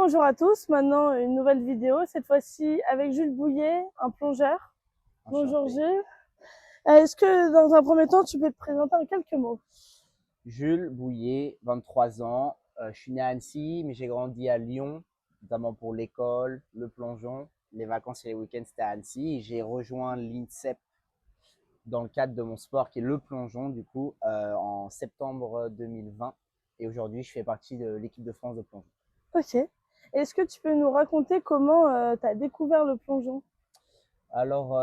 Bonjour à tous, maintenant une nouvelle vidéo, cette fois-ci avec Jules Bouillet, un plongeur. Bonjour Enchanté. Jules. Est-ce que dans un premier temps tu peux te présenter en quelques mots? Jules Bouillet, 23 ans. Je suis né à Annecy, mais j'ai grandi à Lyon, notamment pour l'école, le plongeon. Les vacances et les week-ends, c'était à Annecy. J'ai rejoint l'INSEP dans le cadre de mon sport, qui est le plongeon, du coup, en septembre 2020. Et aujourd'hui, je fais partie de l'équipe de France de plongeon. Ok. Est-ce que tu peux nous raconter comment tu as découvert le plongeon? Alors,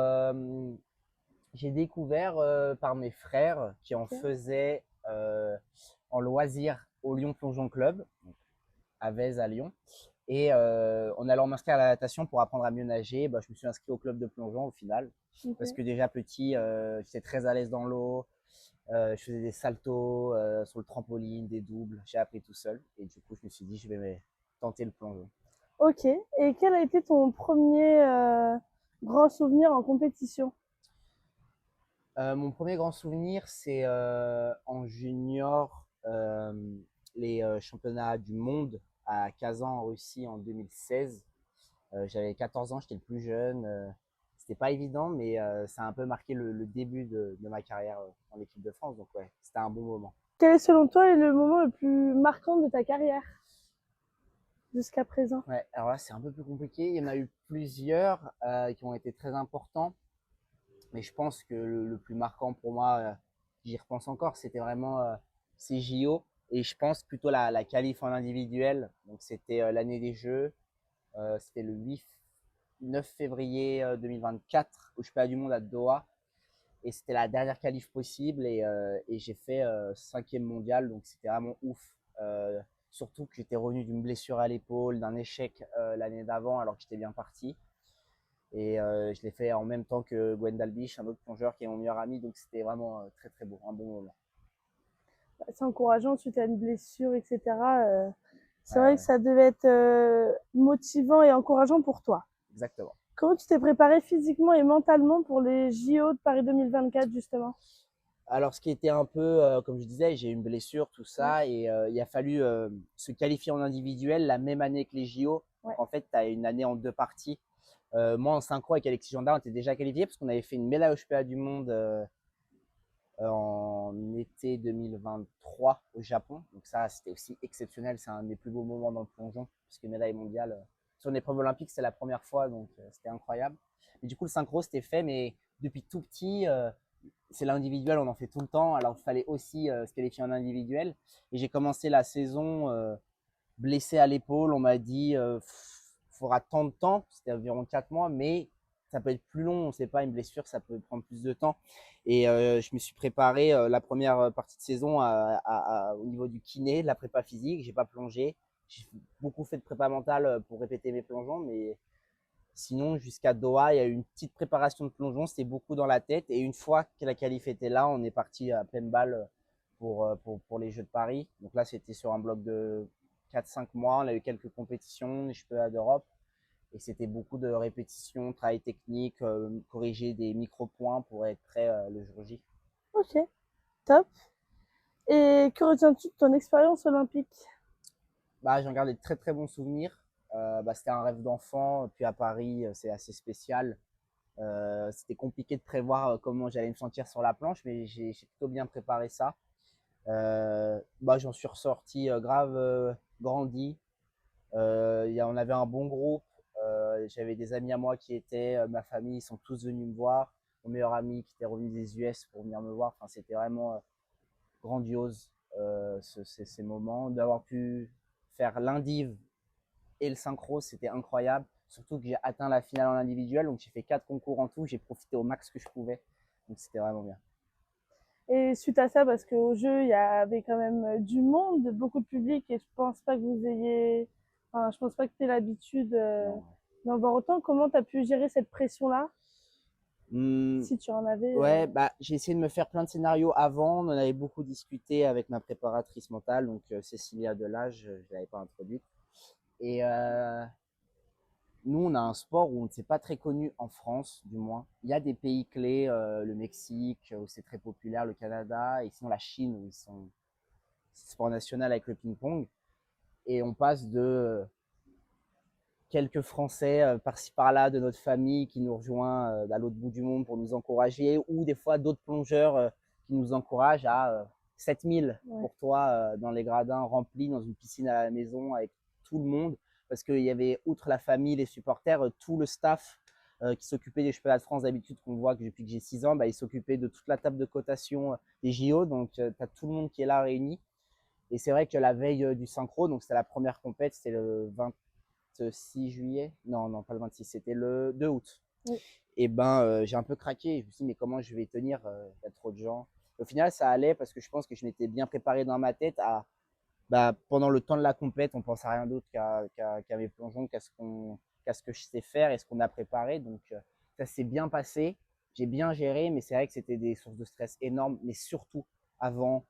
j'ai découvert par mes frères qui en Ok. faisaient en loisir au Lyon Plongeon Club, à Vèze à Lyon. Et en allant m'inscrire à la natation pour apprendre à mieux nager, bah, je me suis inscrit au club de plongeon au final. Parce Ok. que déjà petit, j'étais très à l'aise dans l'eau. Je faisais des saltos sur le trampoline, des doubles. J'ai appris tout seul. Et du coup, je me suis dit, je vais tenter le plongeon. Ok. Et quel a été ton premier grand souvenir en compétition? Mon premier grand souvenir, c'est en junior, les championnats du monde à Kazan en Russie en 2016. J'avais 14 ans, j'étais le plus jeune. C'était pas évident, mais ça a un peu marqué le début de ma carrière en équipe de France. Donc ouais, c'était un bon moment. Quel est selon toi le moment le plus marquant de ta carrière jusqu'à présent? Ouais, alors là, c'est un peu plus compliqué. Il y en a eu plusieurs qui ont été très importants, mais je pense que le plus marquant pour moi, j'y repense encore, c'était vraiment ces JO. Et je pense plutôt la qualif en individuel. Donc c'était l'année des Jeux. C'était le 9 février 2024 au Championnat du Monde à Doha. Et c'était la dernière qualif possible et j'ai fait cinquième mondial, donc c'était vraiment ouf. Surtout que j'étais revenu d'une blessure à l'épaule, d'un échec l'année d'avant alors que j'étais bien parti. Et je l'ai fait en même temps que Gwendal Biche, un autre plongeur qui est mon meilleur ami, donc c'était vraiment très très beau, un bon moment. C'est encourageant suite à une blessure, etc. C'est Ouais, vrai que ouais, ça devait être motivant et encourageant pour toi. exactement. Comment tu t'es préparé physiquement et mentalement pour les JO de Paris 2024 justement? Alors, ce qui était un peu, comme je disais, j'ai eu une blessure, tout Ouais, ça, et il a fallu se qualifier en individuel la même année que les JO. ouais. Donc, en fait, tu as une année en deux parties. Moi, en synchro avec Alexis Gendard, on était déjà qualifié parce qu'on avait fait une médaille au championnat du monde en été 2023 au Japon. Donc, ça, c'était aussi exceptionnel. C'est un des plus beaux moments dans le plongeon, puisque médaille mondiale sur une épreuve olympique, c'est la première fois, donc c'était incroyable. Mais du coup, le synchro, c'était fait, mais depuis tout petit, c'est l'individuel, on en fait tout le temps. Alors, il fallait aussi se qualifier en individuel. Et j'ai commencé la saison blessé à l'épaule. On m'a dit, faudra tant de temps. C'était environ 4 mois, mais ça peut être plus long. On ne sait pas, une blessure, ça peut prendre plus de temps. Et je me suis préparé la première partie de saison au niveau du kiné, de la prépa physique. J'ai pas plongé. J'ai beaucoup fait de prépa mentale pour répéter mes plongeons, mais sinon, jusqu'à Doha, il y a eu une petite préparation de plongeon. C'était beaucoup dans la tête. Et une fois que la qualif était là, on est parti à pleine balle pour les Jeux de Paris. Donc là, c'était sur un bloc de 4-5 mois. On a eu quelques compétitions, les championnats d'Europe. Et c'était beaucoup de répétitions, travail technique, corriger des micro-points pour être prêt le jour J. Ok, top. Et que retiens-tu de ton expérience olympique? Bah, j'en garde de très très bons souvenirs. Bah, c'était un rêve d'enfant. Puis à Paris, c'est assez spécial. C'était compliqué de prévoir comment j'allais me sentir sur la planche, mais j'ai plutôt bien préparé ça. Bah, j'en suis ressorti grave grandi. On avait un bon groupe. J'avais des amis à moi qui étaient, ma famille, ils sont tous venus me voir. Mon meilleur ami qui était revenu des US pour venir me voir. Enfin, c'était vraiment grandiose ces moments. D'avoir pu faire l'indiv et le synchro, c'était incroyable. Surtout que j'ai atteint la finale en individuel, donc j'ai fait 4 concours en tout. J'ai profité au max que je pouvais. Donc c'était vraiment bien. Et suite à ça, parce qu'au jeu, il y avait quand même du monde, beaucoup de public, et je pense pas que vous ayez, enfin, je pense pas que tu aies l'habitude Non. d'en voir autant. Comment tu as pu gérer cette pression-là, Hmm, si tu en avais ouais, bah, j'ai essayé de me faire plein de scénarios avant. On en avait beaucoup discuté avec ma préparatrice mentale, donc Cécilia Delage, je ne l'avais pas introduite. Et nous, on a un sport où on ne s'est pas très connu en France, du moins. Il y a des pays clés, le Mexique, où c'est très populaire, le Canada, et sinon la Chine, où ils sont sport national avec le ping-pong. Et on passe de quelques Français par-ci par-là de notre famille qui nous rejoint à l'autre bout du monde pour nous encourager, ou des fois d'autres plongeurs qui nous encouragent à 7000 pour toi dans les gradins remplis dans une piscine à la maison avec tout le monde, parce qu'il y avait, outre la famille, les supporters, tout le staff qui s'occupait des championnats de France d'habitude qu'on voit que depuis que j'ai 6 ans, bah, il s'occupait de toute la table de cotation des JO, donc tu as tout le monde qui est là réuni. Et c'est vrai que la veille du synchro, donc c'était la première compète, c'était le 26 juillet, non, pas le 26, c'était le 2 août. Oui. Et ben, j'ai un peu craqué. Je me suis dit, mais comment je vais tenir? Il y a trop de gens. Au final, ça allait parce que je pense que je m'étais bien préparé dans ma tête à, bah, pendant le temps de la compète, on pense à rien d'autre qu'à mes plongeons, qu'à ce que je sais faire et ce qu'on a préparé. Donc, ça s'est bien passé. J'ai bien géré, mais c'est vrai que c'était des sources de stress énormes, mais surtout avant,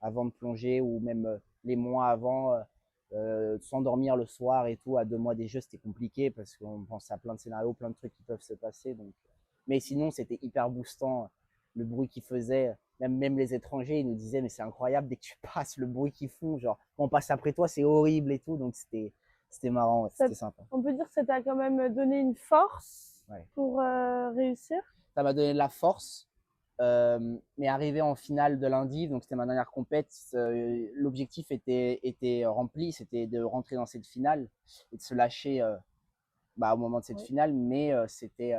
avant de plonger ou même les mois avant, s'endormir le soir et tout, à 2 mois des Jeux, c'était compliqué parce qu'on pense à plein de scénarios, plein de trucs qui peuvent se passer. Donc, mais sinon, c'était hyper boostant. Le bruit qu'ils faisaient, même les étrangers, ils nous disaient, mais c'est incroyable, dès que tu passes, le bruit qu'ils font, genre, quand on passe après toi, c'est horrible et tout. Donc, c'était marrant, ouais, c'était sympa. On peut dire que ça t'a quand même donné une force pour réussir. Ça m'a donné de la force. Mais arrivé en finale de lundi, donc c'était ma dernière compète, l'objectif était rempli, c'était de rentrer dans cette finale et de se lâcher bah, au moment de cette finale, mais c'était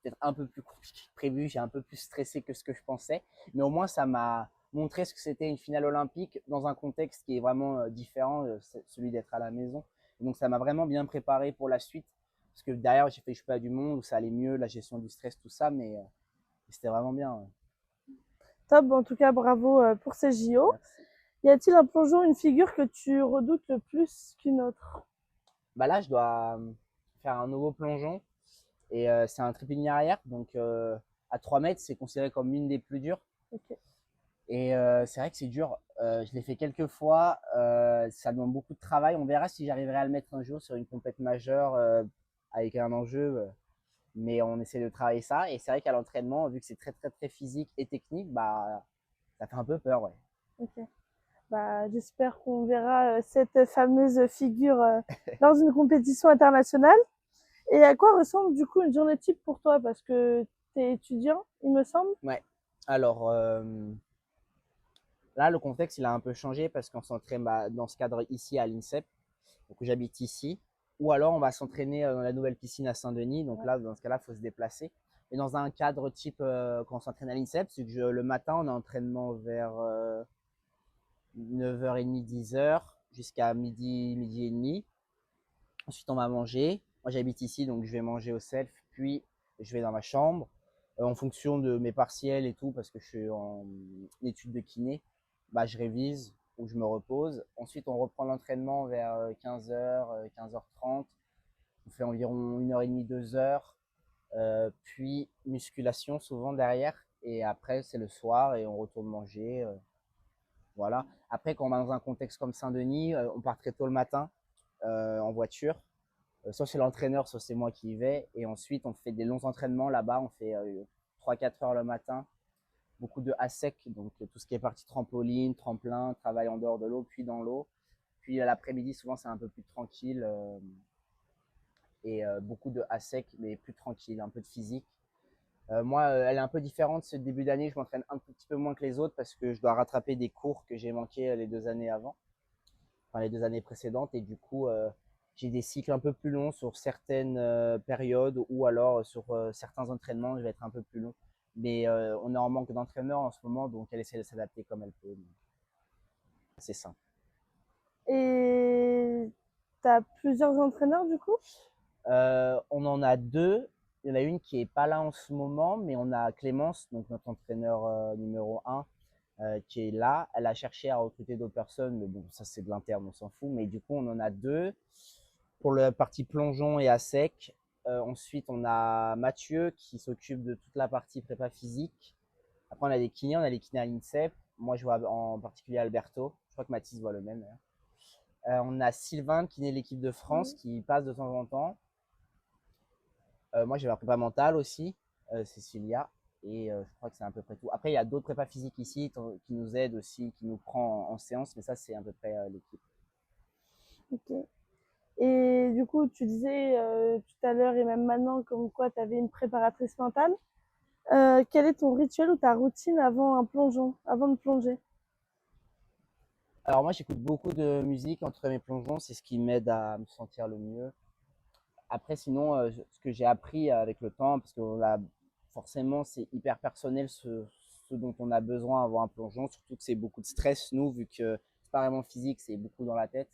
peut-être un peu plus compliqué que prévu, j'ai un peu plus stressé que ce que je pensais, mais au moins ça m'a montré ce que c'était une finale olympique dans un contexte qui est vraiment différent, celui d'être à la maison. Et donc ça m'a vraiment bien préparé pour la suite, parce que derrière j'ai fait le championnat du monde où ça allait mieux, la gestion du stress, tout ça, mais c'était vraiment bien. Ouais. Top, en tout cas, bravo pour ces JO. Merci. Y a-t-il un plongeon, une figure que tu redoutes le plus qu'une autre? Bah là, je dois faire un nouveau plongeon et c'est un trépied arrière, donc à 3 mètres, c'est considéré comme l'une des plus dures. Okay. Et c'est vrai que c'est dur. Je l'ai fait quelques fois, ça demande beaucoup de travail. On verra si j'arriverai à le mettre un jour sur une compète majeure avec un enjeu. Mais on essaie de travailler ça. Et c'est vrai qu'à l'entraînement, vu que c'est très très très physique et technique, bah ça fait un peu peur, ouais. Ok. Bah, j'espère qu'on verra cette fameuse figure dans une compétition internationale. Et à quoi ressemble du coup une journée type pour toi? Parce que tu es étudiant, il me semble. Ouais. Alors là, le contexte, il a un peu changé parce qu'on s'entraîne dans ce cadre ici à l'INSEP, donc j'habite ici. Ou alors, on va s'entraîner dans la nouvelle piscine à Saint-Denis. Donc là, dans ce cas-là, il faut se déplacer. Et dans un cadre type, quand on s'entraîne à l'INSEP, c'est que le matin, on a entraînement vers 9h30, 10h, jusqu'à midi, midi et demi. Ensuite, on va manger. Moi, j'habite ici, donc je vais manger au self, puis je vais dans ma chambre. En fonction de mes partiels et tout, parce que je suis en études de kiné, bah, je révise ou je me repose. Ensuite, on reprend l'entraînement vers 15h, 15h30. On fait environ 1h30, 2h. Puis musculation souvent derrière. Et après, c'est le soir et on retourne manger. Voilà. Après, quand on va dans un contexte comme Saint-Denis, on part très tôt le matin en voiture. Soit c'est l'entraîneur, soit c'est moi qui y vais. Et ensuite, on fait des longs entraînements là-bas. On fait 3-4 heures le matin. Beaucoup de ASEC, donc tout ce qui est partie trampoline, tremplin, travail en dehors de l'eau, puis dans l'eau. Puis l'après-midi, souvent, c'est un peu plus tranquille. Et beaucoup de ASEC, mais plus tranquille, un peu de physique. Moi, elle est un peu différente ce début d'année. Je m'entraîne un petit peu moins que les autres parce que je dois rattraper des cours que j'ai manqués les 2 années avant, enfin les 2 années précédentes. Et du coup, j'ai des cycles un peu plus longs sur certaines périodes ou alors sur certains entraînements, je vais être un peu plus long. Mais on est en manque d'entraîneurs en ce moment, donc elle essaie de s'adapter comme elle peut. C'est simple. Et tu as plusieurs entraîneurs du coup? On en a deux. Il y en a une qui est pas là en ce moment, mais on a Clémence, donc notre entraîneur numéro 1, qui est là. Elle a cherché à recruter d'autres personnes, mais bon, ça c'est de l'interne, on s'en fout. Mais du coup, on en a deux pour la partie plongeon et à sec. Ensuite, on a Mathieu qui s'occupe de toute la partie prépa physique. Après, on a des kinés, on a les kinés à l'INSEP. Moi, je vois en particulier Alberto. Je crois que Mathis voit le même. On a Sylvain, kiné de l'équipe de France, qui passe de temps en temps. Moi, j'ai la prépa mentale aussi, Cécilia. Et je crois que c'est à peu près tout. Après, il y a d'autres prépas physiques ici qui nous aident aussi, qui nous prend en séance, mais ça, c'est à peu près l'équipe. Ok. Et du coup, tu disais tout à l'heure et même maintenant comme quoi tu avais une préparatrice mentale. Quel est ton rituel ou ta routine avant un plongeon, avant de plonger? Alors moi, j'écoute beaucoup de musique entre mes plongeons, c'est ce qui m'aide à me sentir le mieux. Après, sinon, ce que j'ai appris avec le temps, parce que forcément, c'est hyper personnel ce dont on a besoin avant un plongeon, surtout que c'est beaucoup de stress, nous, vu que c'est pas vraiment physique, c'est beaucoup dans la tête.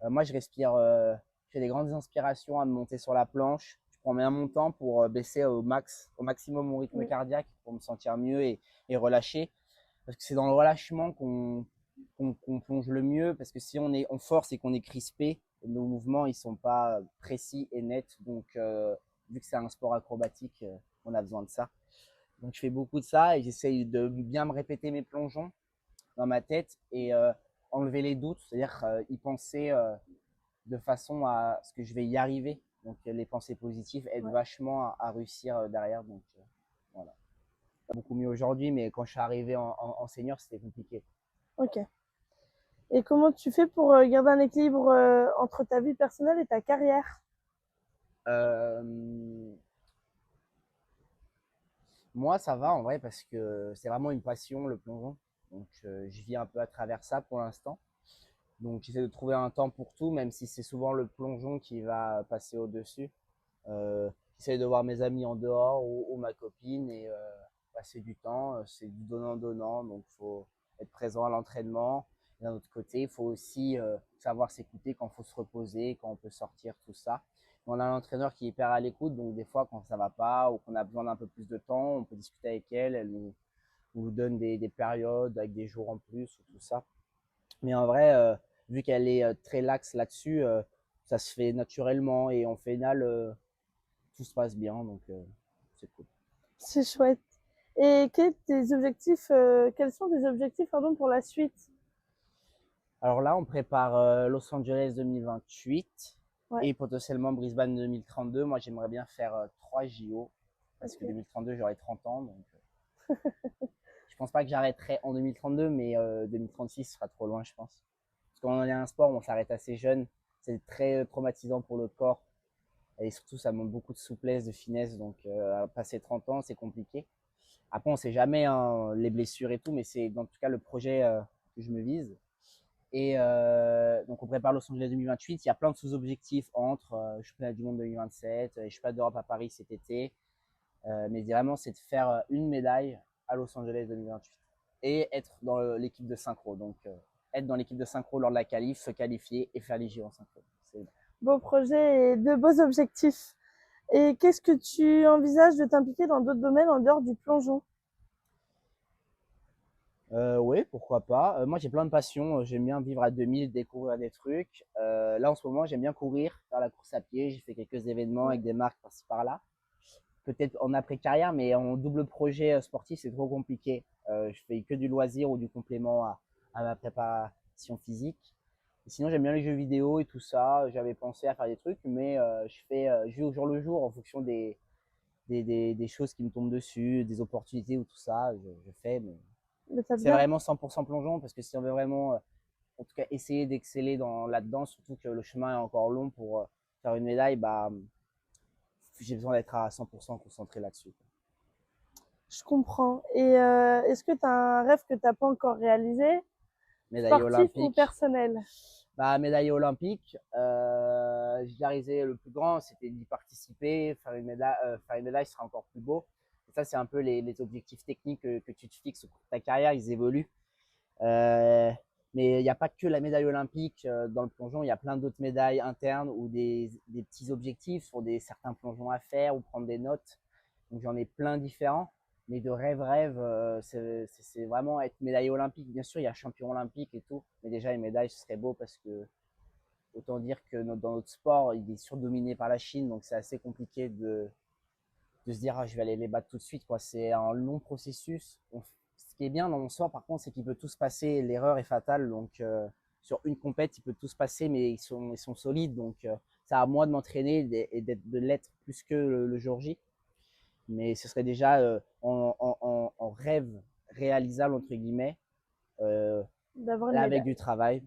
Moi, je respire, je fais des grandes inspirations à me monter sur la planche. Je prends bien mon temps pour baisser au maximum mon rythme Oui. cardiaque pour me sentir mieux et relâcher. Parce que c'est dans le relâchement qu'on plonge le mieux. Parce que si on force et qu'on est crispé, nos mouvements ils sont pas précis et nets. Donc, vu que c'est un sport acrobatique, on a besoin de ça. Donc, je fais beaucoup de ça et j'essaye de bien me répéter mes plongeons dans ma tête et enlever les doutes, c'est-à-dire y penser de façon à ce que je vais y arriver. Donc les pensées positives aident Ouais. vachement à réussir derrière. Donc voilà. Beaucoup mieux aujourd'hui, mais quand je suis arrivé en senior, c'était compliqué. Ok. Et comment tu fais pour garder un équilibre entre ta vie personnelle et ta carrière? Euh, Moi, ça va en vrai parce que c'est vraiment une passion, le plongeon. Donc je vis un peu à travers ça pour l'instant. Donc j'essaie de trouver un temps pour tout, même si c'est souvent le plongeon qui va passer au-dessus. J'essaie de voir mes amis en dehors ou ma copine et passer du temps. C'est du donnant-donnant, donc il faut être présent à l'entraînement. D'un autre côté, il faut aussi savoir s'écouter quand il faut se reposer, quand on peut sortir, tout ça. On a un entraîneur qui est hyper à l'écoute, donc des fois quand ça va pas ou qu'on a besoin d'un peu plus de temps, on peut discuter avec elle, elle nous donne des périodes avec des jours en plus ou tout ça. Mais en vrai, vu qu'elle est très laxe là-dessus, ça se fait naturellement et en final, tout se passe bien, donc c'est cool. C'est chouette. Et quels sont tes objectifs, pardon, pour la suite? Alors là, on prépare Los Angeles 2028 Ouais, et potentiellement Brisbane 2032. Moi, j'aimerais bien faire 3 JO parce que ok. 2032, j'aurai 30 ans. Donc, je pense pas que j'arrêterai en 2032, mais 2036 sera trop loin, je pense. Parce qu'on est un sport où on s'arrête assez jeune. C'est très traumatisant pour le corps. Et surtout, ça demande beaucoup de souplesse, de finesse. Donc, à passer 30 ans, c'est compliqué. Après, on sait jamais hein, les blessures et tout, mais c'est en tout cas le projet que je me vise. Et donc, on prépare Los Angeles 2028. Il y a plein de sous-objectifs entre championnat du monde 2027 et championnat d'Europe à Paris cet été. Mais vraiment, c'est de faire une médaille à Los Angeles 2028 et être dans l'équipe de synchro. Donc, être dans l'équipe de synchro lors de la qualif, se qualifier et faire les JO en synchro. Beau projet et de beaux objectifs. Et qu'est-ce que tu envisages de t'impliquer dans d'autres domaines en dehors du plongeon? Oui, pourquoi pas. Moi, j'ai plein de passions. J'aime bien vivre à 2000, découvrir des trucs. Là, en ce moment, j'aime bien courir, faire la course à pied. J'ai fait quelques événements Ouais. avec des marques par-ci par-là. Peut-être en après-carrière, mais en double projet sportif, c'est trop compliqué. Je fais que du loisir ou du complément à ma préparation physique. Et sinon, j'aime bien les jeux vidéo et tout ça. J'avais pensé à faire des trucs, mais je vis au jour le jour en fonction des choses qui me tombent dessus, des opportunités ou tout ça. Je fais, mais Mais t'as c'est bien. vraiment 100% plongeon parce que si on veut vraiment, en tout cas, essayer d'exceller là-dedans, surtout que le chemin est encore long pour faire une médaille, bah, j'ai besoin d'être à 100% concentré là-dessus. Je comprends. Et est-ce que tu as un rêve que tu n'as pas encore réalisé, Médaille sportif ou olympique. personnel? Bah, médaille olympique, j'ai réalisé le plus grand, c'était d'y participer, faire une médaille sera encore plus beau. Et ça, c'est un peu les objectifs techniques que tu te fixes pour ta carrière, ils évoluent. Euh, mais il n'y a pas que la médaille olympique dans le plongeon, il y a plein d'autres médailles internes ou des petits objectifs sur certains plongeons à faire ou prendre des notes. Donc j'en ai plein différents. Mais de rêve, c'est vraiment être médaille olympique. Bien sûr, il y a champion olympique et tout. Mais déjà, les médailles, ce serait beau parce que autant dire que dans notre sport, il est surdominé par la Chine. Donc c'est assez compliqué de se dire, ah, je vais aller les battre tout de suite. Quoi. C'est un long processus. Ce qui est bien dans mon sport, par contre, c'est qu'il peut tout se passer. L'erreur est fatale. Donc sur une compète, il peut tout se passer, mais ils sont solides. Donc c'est à moi de m'entraîner et de l'être plus que le jour J. Mais ce serait déjà en rêve réalisable, entre guillemets, euh, D'avoir une là avec du médaille. travail,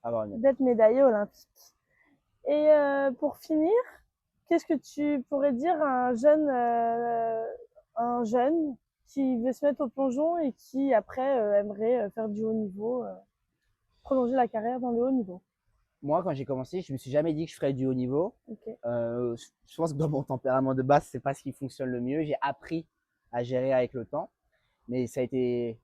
avoir une médaille. D'être médaillé olympique. Et pour finir, qu'est-ce que tu pourrais dire à un jeune qui veut se mettre au plongeon et qui après aimerait faire du haut niveau, prolonger la carrière dans le haut niveau? Moi, quand j'ai commencé, je me suis jamais dit que je ferais du haut niveau. Ok. Je pense que dans mon tempérament de base, c'est pas ce qui fonctionne le mieux. J'ai appris à gérer avec le temps, mais ça a été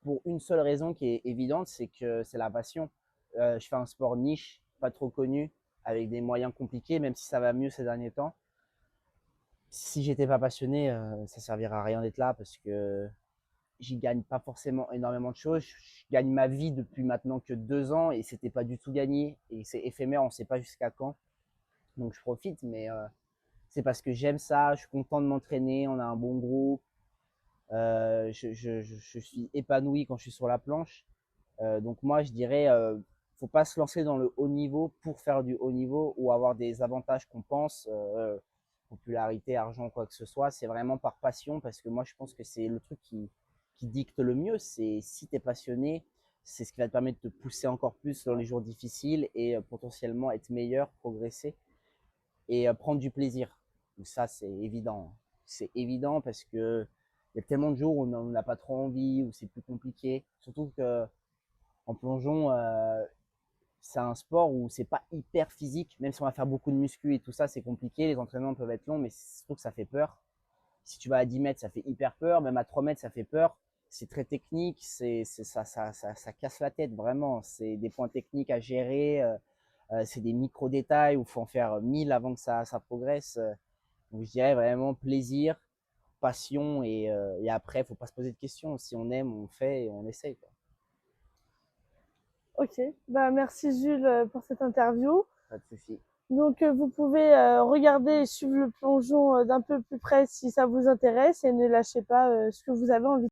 pour une seule raison qui est évidente, c'est que c'est la passion. Je fais un sport niche, pas trop connu, avec des moyens compliqués, même si ça va mieux ces derniers temps. Si j'étais pas passionné, ça servirait à rien d'être là parce que j'y gagne pas forcément énormément de choses. Je gagne ma vie depuis maintenant que 2 ans et c'était pas du tout gagné et c'est éphémère, on sait pas jusqu'à quand. Donc je profite, mais c'est parce que j'aime ça, je suis content de m'entraîner, on a un bon groupe, je suis épanoui quand je suis sur la planche. Donc moi, je dirais, faut pas se lancer dans le haut niveau pour faire du haut niveau ou avoir des avantages qu'on pense, popularité, argent, quoi que ce soit. C'est vraiment par passion parce que moi, je pense que c'est le truc qui dicte le mieux. C'est si tu es passionné, c'est ce qui va te permettre de te pousser encore plus dans les jours difficiles et potentiellement être meilleur, progresser et prendre du plaisir. Donc ça, c'est évident. C'est évident parce que il y a tellement de jours où on n'a pas trop envie, où c'est plus compliqué. Surtout que en plongeon, c'est un sport où c'est pas hyper physique, même si on va faire beaucoup de muscu et tout ça, c'est compliqué. Les entraînements peuvent être longs, mais surtout que ça fait peur. Si tu vas à 10 mètres, ça fait hyper peur. Même à 3 mètres, ça fait peur. C'est très technique, ça casse la tête vraiment. C'est des points techniques à gérer. C'est des micro-détails où il faut en faire 1000 avant que ça progresse. Donc je dirais vraiment plaisir, passion et après, il ne faut pas se poser de questions. Si on aime, on fait et on essaye, quoi. Ok. Bah merci Jules pour cette interview. Pas de souci. Donc vous pouvez regarder et suivre le plongeon d'un peu plus près si ça vous intéresse et ne lâchez pas ce que vous avez envie